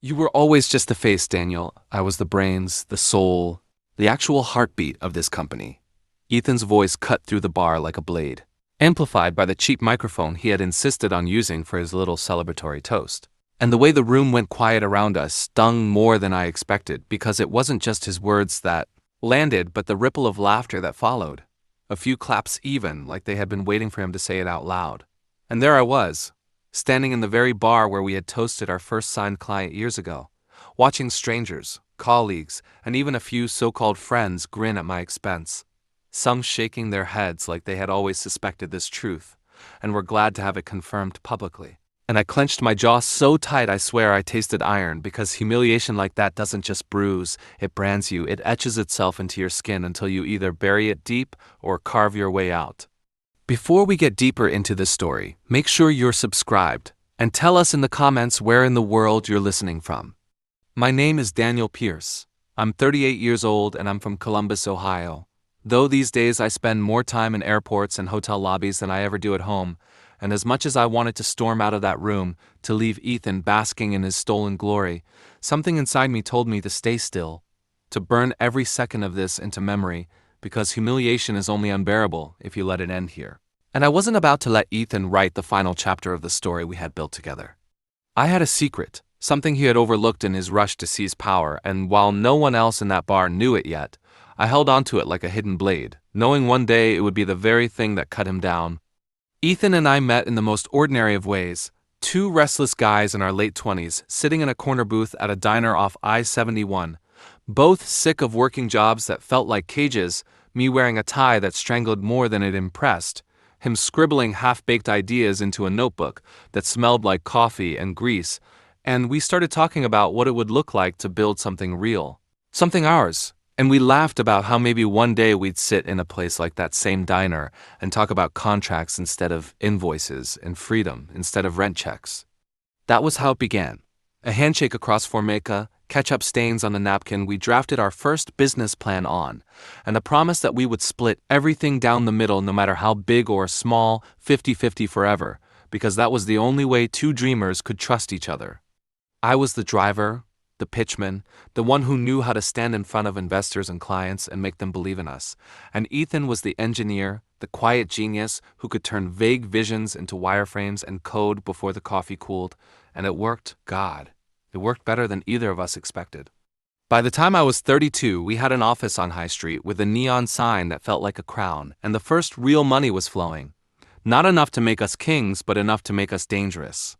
You were always just the face, Daniel. I was the brains, the soul, the actual heartbeat of this company. Ethan's voice cut through the bar like a blade, amplified by the cheap microphone he had insisted on using for his little celebratory toast. And the way the room went quiet around us stung more than I expected, because it wasn't just his words that landed, but the ripple of laughter that followed. A few claps even, like they had been waiting for him to say it out loud. And there I was, standing in the very bar where we had toasted our first signed client years ago, watching strangers, colleagues, and even a few so-called friends grin at my expense, some shaking their heads like they had always suspected this truth, and were glad to have it confirmed publicly. And I clenched my jaw so tight I swear I tasted iron, because humiliation like that doesn't just bruise, it brands you, it etches itself into your skin until you either bury it deep or carve your way out. Before we get deeper into this story, make sure you're subscribed, and tell us in the comments where in the world you're listening from. My name is Daniel Pierce. I'm 38 years old and I'm from Columbus, Ohio. Though these days I spend more time in airports and hotel lobbies than I ever do at home, and as much as I wanted to storm out of that room to leave Ethan basking in his stolen glory, something inside me told me to stay still, to burn every second of this into memory, because humiliation is only unbearable if you let it end here. And I wasn't about to let Ethan write the final chapter of the story we had built together. I had a secret, something he had overlooked in his rush to seize power, and while no one else in that bar knew it yet, I held onto it like a hidden blade, knowing one day it would be the very thing that cut him down. Ethan and I met in the most ordinary of ways, two restless guys in our late 20s sitting in a corner booth at a diner off I-71, both sick of working jobs that felt like cages, me wearing a tie that strangled more than it impressed, him scribbling half-baked ideas into a notebook that smelled like coffee and grease, and we started talking about what it would look like to build something real, something ours. And we laughed about how maybe one day we'd sit in a place like that same diner and talk about contracts instead of invoices and freedom instead of rent checks. That was how it began. A handshake across Formica, ketchup stains on the napkin we drafted our first business plan on, and a promise that we would split everything down the middle no matter how big or small, 50-50 forever, because that was the only way two dreamers could trust each other. I was the driver, the pitchman, the one who knew how to stand in front of investors and clients and make them believe in us. And Ethan was the engineer, the quiet genius who could turn vague visions into wireframes and code before the coffee cooled. And it worked, God. It worked better than either of us expected. By the time I was 32, we had an office on High Street with a neon sign that felt like a crown, and the first real money was flowing. Not enough to make us kings, but enough to make us dangerous.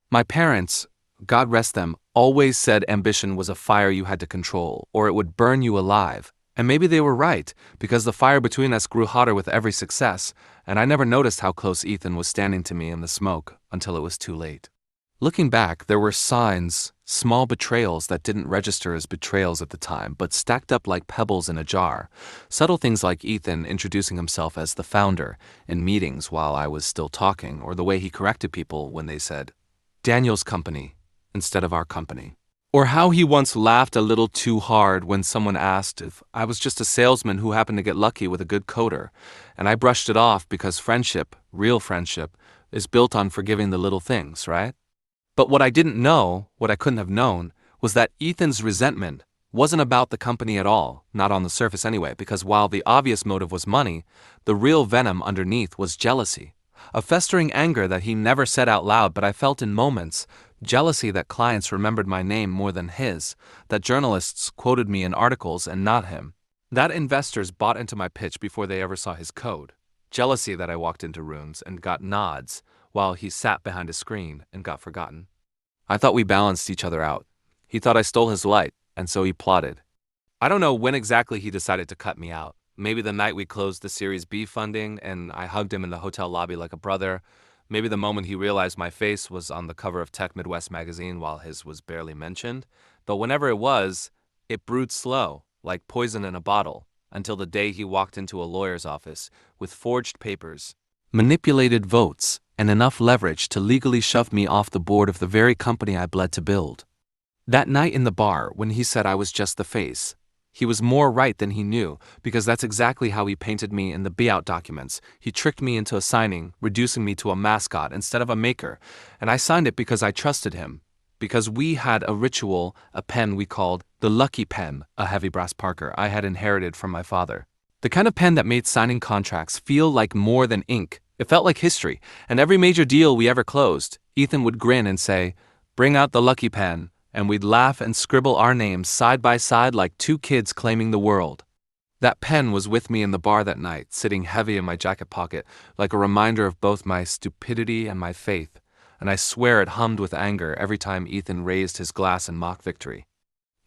My parents, God rest them, always said ambition was a fire you had to control, or it would burn you alive. And maybe they were right, because the fire between us grew hotter with every success, and I never noticed how close Ethan was standing to me in the smoke until it was too late. Looking back, there were signs, small betrayals that didn't register as betrayals at the time, but stacked up like pebbles in a jar. Subtle things like Ethan introducing himself as the founder in meetings while I was still talking, or the way he corrected people when they said, Daniel's company, instead of our company. Or how he once laughed a little too hard when someone asked if I was just a salesman who happened to get lucky with a good coder, and I brushed it off because friendship, real friendship, is built on forgiving the little things, right? But what I didn't know, what I couldn't have known, was that Ethan's resentment wasn't about the company at all, not on the surface anyway, because while the obvious motive was money, the real venom underneath was jealousy. A festering anger that he never said out loud, but I felt in moments. Jealousy that clients remembered my name more than his, that journalists quoted me in articles and not him, that investors bought into my pitch before they ever saw his code. Jealousy that I walked into rooms and got nods while he sat behind a screen and got forgotten. I thought we balanced each other out. He thought I stole his light, and so he plotted. I don't know when exactly he decided to cut me out. Maybe the night we closed the Series B funding and I hugged him in the hotel lobby like a brother. Maybe the moment he realized my face was on the cover of Tech Midwest magazine while his was barely mentioned. But whenever it was, it brewed slow, like poison in a bottle, until the day he walked into a lawyer's office with forged papers, manipulated votes, and enough leverage to legally shove me off the board of the very company I bled to build. That night in the bar, when he said I was just the face, he was more right than he knew, because that's exactly how he painted me in the buyout documents. He tricked me into assigning, reducing me to a mascot instead of a maker, and I signed it because I trusted him, because we had a ritual, a pen we called the Lucky Pen, a heavy brass Parker I had inherited from my father. The kind of pen that made signing contracts feel like more than ink. It felt like history, and every major deal we ever closed, Ethan would grin and say, "Bring out the Lucky Pen," and we'd laugh and scribble our names side by side like two kids claiming the world. That pen was with me in the bar that night, sitting heavy in my jacket pocket, like a reminder of both my stupidity and my faith, and I swear it hummed with anger every time Ethan raised his glass in mock victory.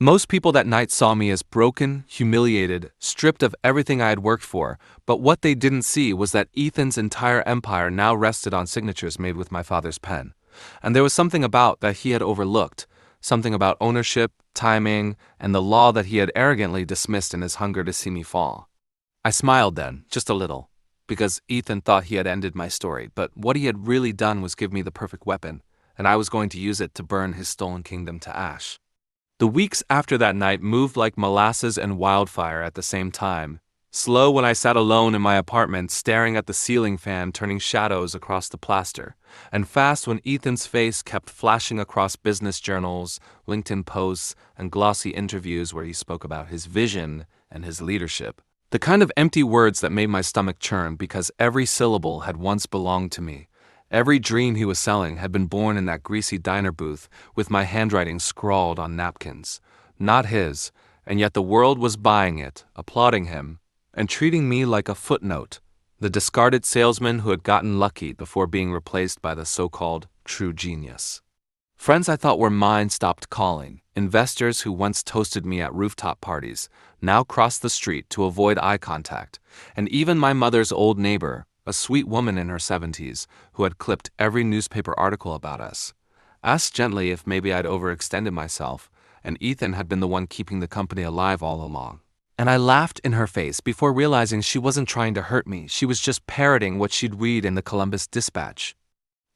Most people that night saw me as broken, humiliated, stripped of everything I had worked for, but what they didn't see was that Ethan's entire empire now rested on signatures made with my father's pen. And there was something about that he had overlooked, something about ownership, timing, and the law that he had arrogantly dismissed in his hunger to see me fall. I smiled then, just a little, because Ethan thought he had ended my story, but what he had really done was give me the perfect weapon, and I was going to use it to burn his stolen kingdom to ash. The weeks after that night moved like molasses and wildfire at the same time, slow when I sat alone in my apartment staring at the ceiling fan turning shadows across the plaster, and fast when Ethan's face kept flashing across business journals, LinkedIn posts, and glossy interviews where he spoke about his vision and his leadership. The kind of empty words that made my stomach churn because every syllable had once belonged to me. Every dream he was selling had been born in that greasy diner booth with my handwriting scrawled on napkins. Not his, and yet the world was buying it, applauding him, and treating me like a footnote, the discarded salesman who had gotten lucky before being replaced by the so-called true genius. Friends I thought were mine stopped calling. Investors who once toasted me at rooftop parties now crossed the street to avoid eye contact, and even my mother's old neighbor, a sweet woman in her 70s, who had clipped every newspaper article about us, asked gently if maybe I'd overextended myself, and Ethan had been the one keeping the company alive all along. And I laughed in her face before realizing she wasn't trying to hurt me, she was just parroting what she'd read in the Columbus Dispatch.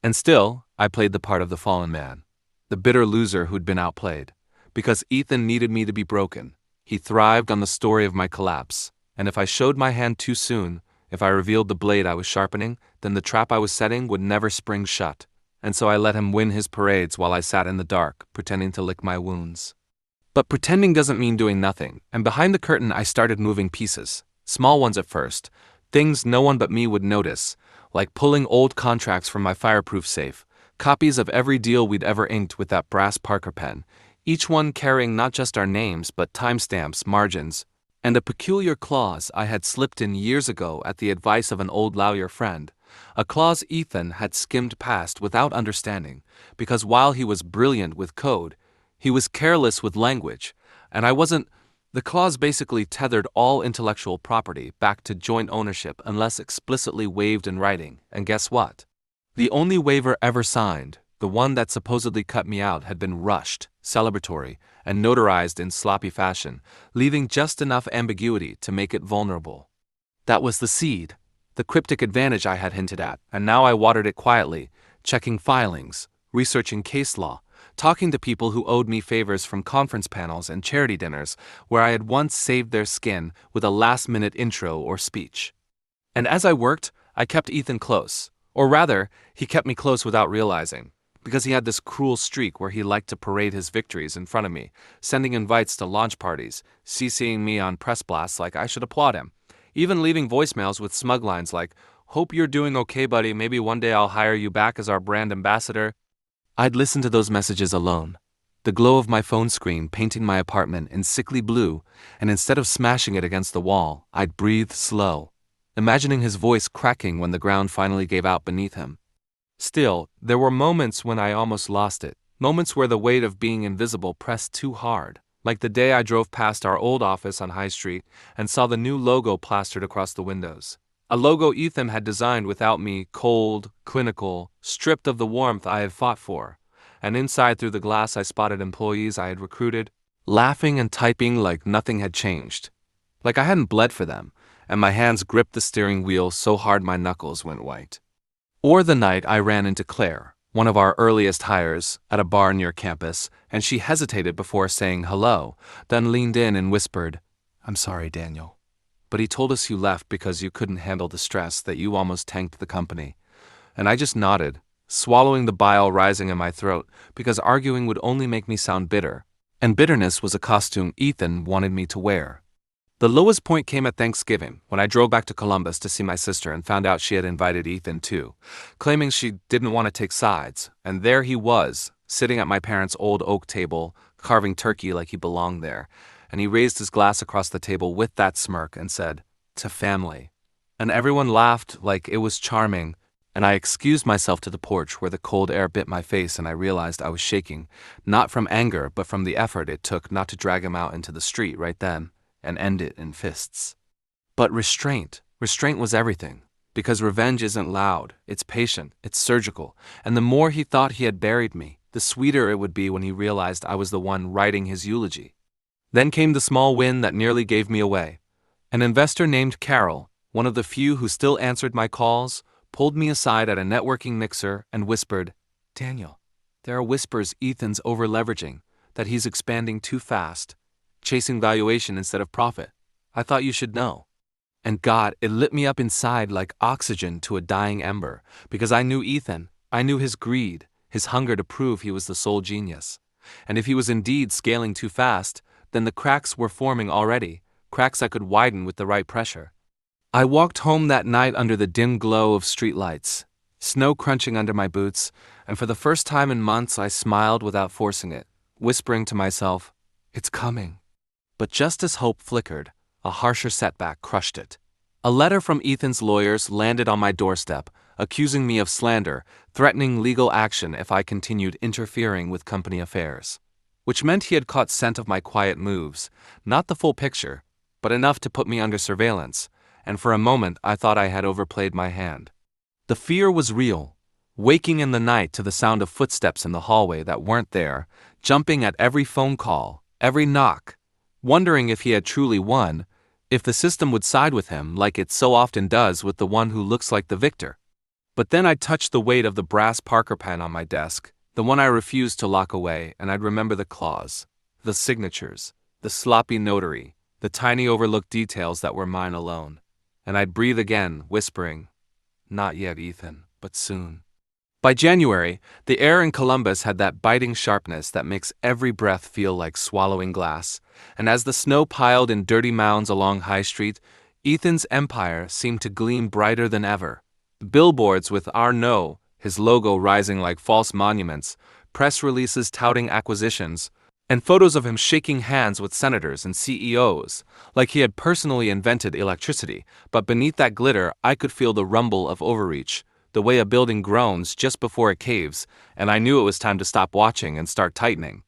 And still, I played the part of the fallen man, the bitter loser who'd been outplayed, because Ethan needed me to be broken. He thrived on the story of my collapse, and if I showed my hand too soon, if I revealed the blade I was sharpening, then the trap I was setting would never spring shut, and so I let him win his parades while I sat in the dark, pretending to lick my wounds. But pretending doesn't mean doing nothing, and behind the curtain I started moving pieces, small ones at first, things no one but me would notice, like pulling old contracts from my fireproof safe, copies of every deal we'd ever inked with that brass Parker pen, each one carrying not just our names but timestamps, margins, and a peculiar clause I had slipped in years ago at the advice of an old lawyer friend, a clause Ethan had skimmed past without understanding, because while he was brilliant with code, he was careless with language, and I wasn't. The clause basically tethered all intellectual property back to joint ownership unless explicitly waived in writing, and guess what? The only waiver ever signed, the one that supposedly cut me out, had been rushed, celebratory, and notarized in sloppy fashion, leaving just enough ambiguity to make it vulnerable. That was the seed, the cryptic advantage I had hinted at, and now I watered it quietly, checking filings, researching case law, talking to people who owed me favors from conference panels and charity dinners where I had once saved their skin with a last-minute intro or speech. And as I worked, I kept Ethan close, or rather, he kept me close without realizing, because he had this cruel streak where he liked to parade his victories in front of me, sending invites to launch parties, CCing me on press blasts like I should applaud him, even leaving voicemails with smug lines like, "Hope you're doing okay, buddy, maybe one day I'll hire you back as our brand ambassador." I'd listen to those messages alone, the glow of my phone screen painting my apartment in sickly blue, and instead of smashing it against the wall, I'd breathe slow, imagining his voice cracking when the ground finally gave out beneath him. Still, there were moments when I almost lost it, moments where the weight of being invisible pressed too hard, like the day I drove past our old office on High Street and saw the new logo plastered across the windows. A logo Ethan had designed without me, cold, clinical, stripped of the warmth I had fought for, and inside through the glass I spotted employees I had recruited, laughing and typing like nothing had changed, like I hadn't bled for them, and my hands gripped the steering wheel so hard my knuckles went white. Or the night I ran into Claire, one of our earliest hires, at a bar near campus, and she hesitated before saying hello, then leaned in and whispered, "I'm sorry, Daniel. But he told us you left because you couldn't handle the stress, that you almost tanked the company." And I just nodded, swallowing the bile rising in my throat because arguing would only make me sound bitter, and bitterness was a costume Ethan wanted me to wear. The lowest point came at Thanksgiving, when I drove back to Columbus to see my sister and found out she had invited Ethan too, claiming she didn't want to take sides, and there he was, sitting at my parents' old oak table, carving turkey like he belonged there, and he raised his glass across the table with that smirk and said, "To family." And everyone laughed like it was charming, and I excused myself to the porch where the cold air bit my face and I realized I was shaking, not from anger but from the effort it took not to drag him out into the street right then and end it in fists. But restraint was everything, because revenge isn't loud, it's patient, it's surgical, and the more he thought he had buried me, the sweeter it would be when he realized I was the one writing his eulogy. Then came the small win that nearly gave me away. An investor named Carol, one of the few who still answered my calls, pulled me aside at a networking mixer and whispered, "Daniel, there are whispers Ethan's over-leveraging, that he's expanding too fast, chasing valuation instead of profit. I thought you should know." And God, it lit me up inside like oxygen to a dying ember, because I knew Ethan, I knew his greed, his hunger to prove he was the sole genius. And if he was indeed scaling too fast, then the cracks were forming already, cracks I could widen with the right pressure. I walked home that night under the dim glow of streetlights, snow crunching under my boots, and for the first time in months I smiled without forcing it, whispering to myself, "It's coming." But just as hope flickered, a harsher setback crushed it. A letter from Ethan's lawyers landed on my doorstep, accusing me of slander, threatening legal action if I continued interfering with company affairs. Which meant he had caught scent of my quiet moves, not the full picture, but enough to put me under surveillance, and for a moment I thought I had overplayed my hand. The fear was real, waking in the night to the sound of footsteps in the hallway that weren't there, jumping at every phone call, every knock, wondering if he had truly won, if the system would side with him like it so often does with the one who looks like the victor. But then I'd touch the weight of the brass Parker pen on my desk, the one I refused to lock away, and I'd remember the clause, the signatures, the sloppy notary, the tiny overlooked details that were mine alone. And I'd breathe again, whispering, "Not yet, Ethan, but soon." By January, the air in Columbus had that biting sharpness that makes every breath feel like swallowing glass, and as the snow piled in dirty mounds along High Street, Ethan's empire seemed to gleam brighter than ever. Billboards with "Our No," his logo rising like false monuments, press releases touting acquisitions, and photos of him shaking hands with senators and CEOs, like he had personally invented electricity, but beneath that glitter I could feel the rumble of overreach, the way a building groans just before it caves, and I knew it was time to stop watching and start tightening.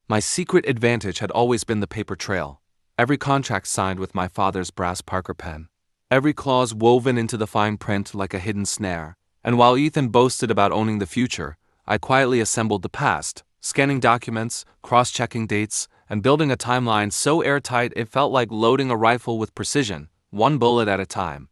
My secret advantage had always been the paper trail, every contract signed with my father's brass Parker pen, every clause woven into the fine print like a hidden snare, and while Ethan boasted about owning the future, I quietly assembled the past, scanning documents, cross-checking dates, and building a timeline so airtight it felt like loading a rifle with precision, one bullet at a time.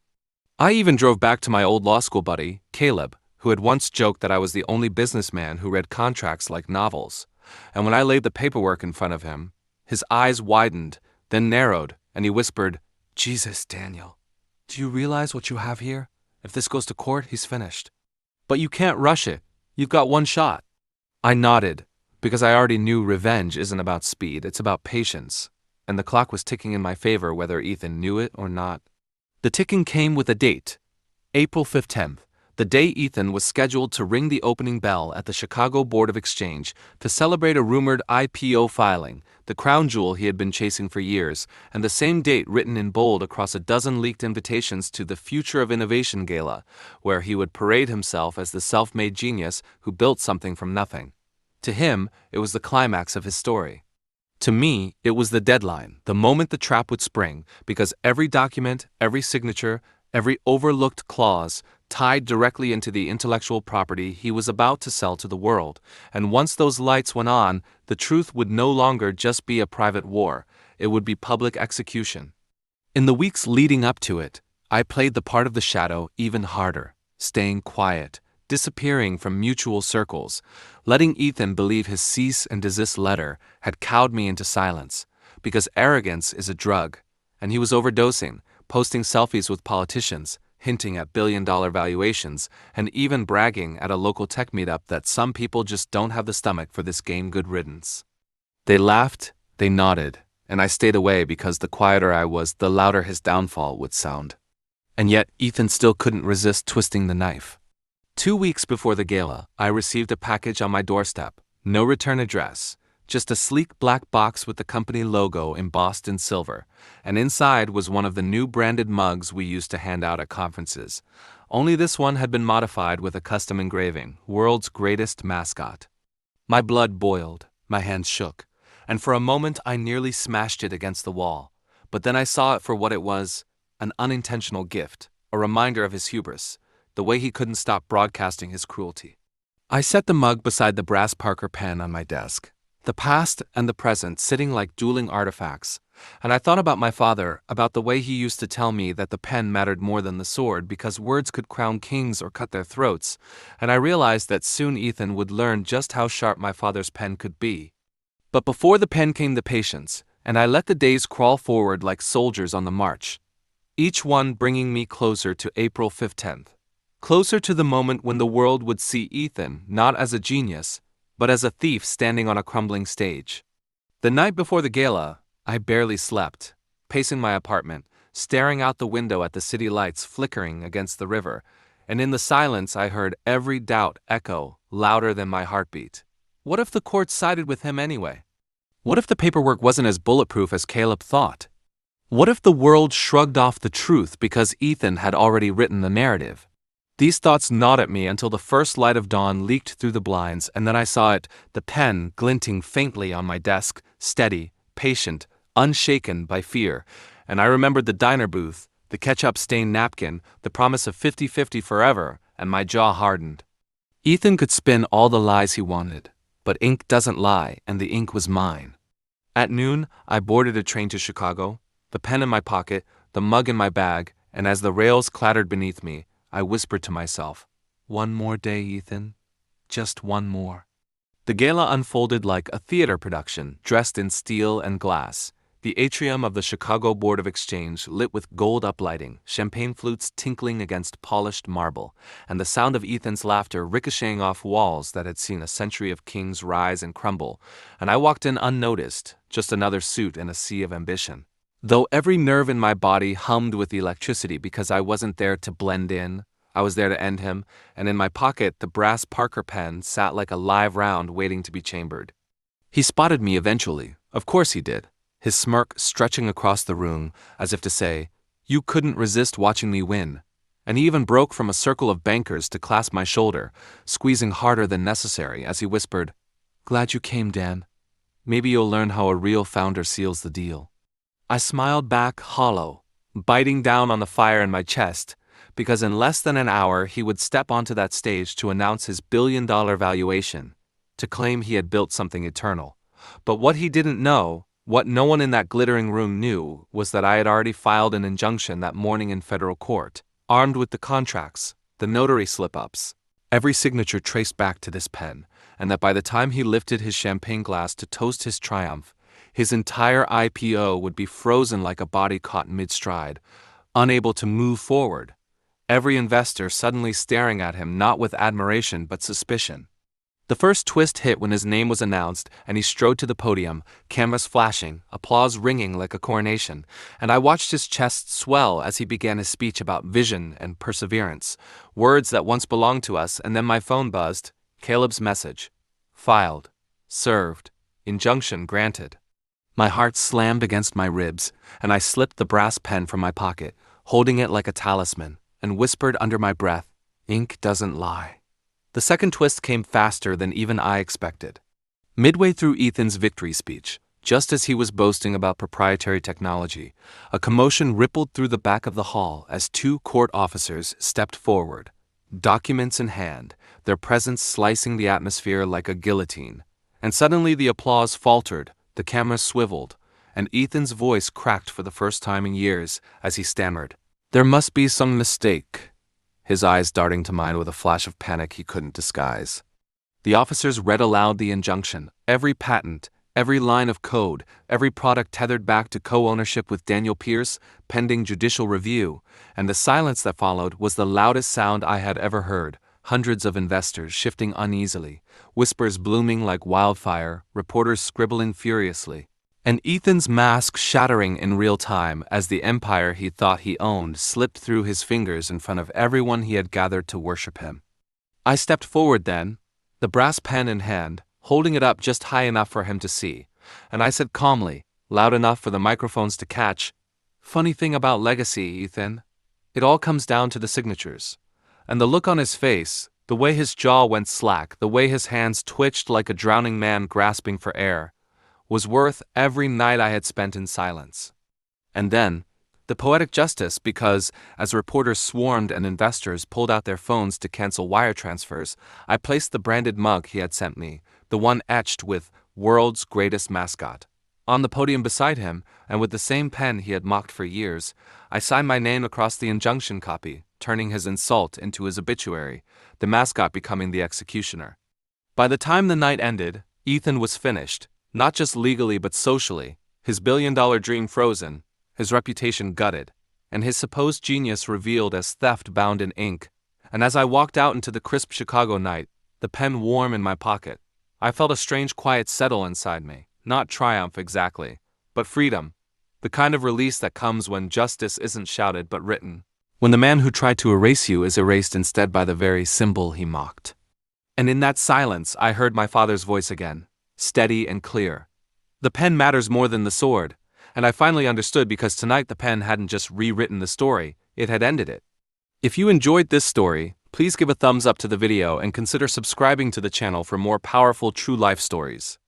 I even drove back to my old law school buddy, Caleb, who had once joked that I was the only businessman who read contracts like novels, and when I laid the paperwork in front of him, his eyes widened, then narrowed, and he whispered, "Jesus, Daniel, do you realize what you have here? If this goes to court, he's finished. But you can't rush it. You've got one shot." I nodded, because I already knew revenge isn't about speed, it's about patience, and the clock was ticking in my favor whether Ethan knew it or not. The ticking came with a date, April 15th, the day Ethan was scheduled to ring the opening bell at the Chicago Board of Exchange to celebrate a rumored IPO filing, the crown jewel he had been chasing for years, and the same date written in bold across a dozen leaked invitations to the Future of Innovation Gala, where he would parade himself as the self-made genius who built something from nothing. To him, it was the climax of his story. To me, it was the deadline, the moment the trap would spring, because every document, every signature, every overlooked clause tied directly into the intellectual property he was about to sell to the world, and once those lights went on, the truth would no longer just be a private war, it would be public execution. In the weeks leading up to it, I played the part of the shadow even harder, staying quiet, disappearing from mutual circles, letting Ethan believe his cease and desist letter had cowed me into silence, because arrogance is a drug, and he was overdosing, posting selfies with politicians, hinting at billion-dollar valuations, and even bragging at a local tech meetup that some people just don't have the stomach for this game. Good riddance. They laughed, they nodded, and I stayed away because the quieter I was, the louder his downfall would sound. And yet, Ethan still couldn't resist twisting the knife. 2 weeks before the gala, I received a package on my doorstep. No return address, just a sleek black box with the company logo embossed in silver, and inside was one of the new branded mugs we used to hand out at conferences. Only this one had been modified with a custom engraving, "World's Greatest Mascot." My blood boiled, my hands shook, and for a moment I nearly smashed it against the wall. But then I saw it for what it was, an unintentional gift, a reminder of his hubris, the way he couldn't stop broadcasting his cruelty. I set the mug beside the brass Parker pen on my desk, the past and the present sitting like dueling artifacts, and I thought about my father, about the way he used to tell me that the pen mattered more than the sword because words could crown kings or cut their throats, and I realized that soon Ethan would learn just how sharp my father's pen could be. But before the pen came the patience, and I let the days crawl forward like soldiers on the march, each one bringing me closer to April 15th. Closer to the moment when the world would see Ethan not as a genius, but as a thief standing on a crumbling stage. The night before the gala, I barely slept, pacing my apartment, staring out the window at the city lights flickering against the river, and in the silence I heard every doubt echo louder than my heartbeat. What if the court sided with him anyway? What if the paperwork wasn't as bulletproof as Caleb thought? What if the world shrugged off the truth because Ethan had already written the narrative? These thoughts gnawed at me until the first light of dawn leaked through the blinds, and then I saw it, the pen glinting faintly on my desk, steady, patient, unshaken by fear, and I remembered the diner booth, the ketchup-stained napkin, the promise of 50-50 forever, and my jaw hardened. Ethan could spin all the lies he wanted, but ink doesn't lie, and the ink was mine. At noon, I boarded a train to Chicago, the pen in my pocket, the mug in my bag, and as the rails clattered beneath me, I whispered to myself, "One more day, Ethan. Just one more." The gala unfolded like a theater production, dressed in steel and glass. The atrium of the Chicago Board of Exchange lit with gold uplighting, champagne flutes tinkling against polished marble, and the sound of Ethan's laughter ricocheting off walls that had seen a century of kings rise and crumble, and I walked in unnoticed, just another suit in a sea of ambition. Though every nerve in my body hummed with electricity because I wasn't there to blend in, I was there to end him, and in my pocket the brass Parker pen sat like a live round waiting to be chambered. He spotted me eventually, of course he did, his smirk stretching across the room as if to say, "You couldn't resist watching me win," and he even broke from a circle of bankers to clasp my shoulder, squeezing harder than necessary as he whispered, "Glad you came, Dan. Maybe you'll learn how a real founder seals the deal." I smiled back hollow, biting down on the fire in my chest, because in less than an hour he would step onto that stage to announce his billion-dollar valuation, to claim he had built something eternal. But what he didn't know, what no one in that glittering room knew, was that I had already filed an injunction that morning in federal court, armed with the contracts, the notary slip-ups, every signature traced back to this pen, and that by the time he lifted his champagne glass to toast his triumph, his entire IPO would be frozen like a body caught mid-stride, unable to move forward, every investor suddenly staring at him not with admiration but suspicion. The first twist hit when his name was announced and he strode to the podium, cameras flashing, applause ringing like a coronation, and I watched his chest swell as he began his speech about vision and perseverance, words that once belonged to us, and then my phone buzzed, Caleb's message. Filed. Served. Injunction granted. My heart slammed against my ribs, and I slipped the brass pen from my pocket, holding it like a talisman, and whispered under my breath, "Ink doesn't lie." The second twist came faster than even I expected. Midway through Ethan's victory speech, just as he was boasting about proprietary technology, a commotion rippled through the back of the hall as two court officers stepped forward, documents in hand, their presence slicing the atmosphere like a guillotine. And suddenly the applause faltered, the camera swiveled, and Ethan's voice cracked for the first time in years as he stammered, "There must be some mistake," his eyes darting to mine with a flash of panic he couldn't disguise. The officers read aloud the injunction, every patent, Every line of code, every product tethered back to co-ownership with Daniel Pierce, pending judicial review, and the silence that followed was the loudest sound I had ever heard. Hundreds of investors shifting uneasily, whispers blooming like wildfire, reporters scribbling furiously, and Ethan's mask shattering in real time as the empire he thought he owned slipped through his fingers in front of everyone he had gathered to worship him. I stepped forward then, the brass pen in hand, holding it up just high enough for him to see, and I said calmly, loud enough for the microphones to catch, "Funny thing about legacy, Ethan. It all comes down to the signatures." And the look on his face, the way his jaw went slack, the way his hands twitched like a drowning man grasping for air, was worth every night I had spent in silence. And then, the poetic justice because, as reporters swarmed and investors pulled out their phones to cancel wire transfers, I placed the branded mug he had sent me, the one etched with "World's Greatest Mascot," on the podium beside him, and with the same pen he had mocked for years, I signed my name across the injunction copy, turning his insult into his obituary, the mascot becoming the executioner. By the time the night ended, Ethan was finished, not just legally but socially, his billion-dollar dream frozen, his reputation gutted, and his supposed genius revealed as theft bound in ink. And as I walked out into the crisp Chicago night, the pen warm in my pocket, I felt a strange quiet settle inside me, not triumph exactly, but freedom, the kind of release that comes when justice isn't shouted but written, when the man who tried to erase you is erased instead by the very symbol he mocked. And in that silence I heard my father's voice again, steady and clear. The pen matters more than the sword, and I finally understood because tonight the pen hadn't just rewritten the story, it had ended it. If you enjoyed this story, please give a thumbs up to the video and consider subscribing to the channel for more powerful true life stories.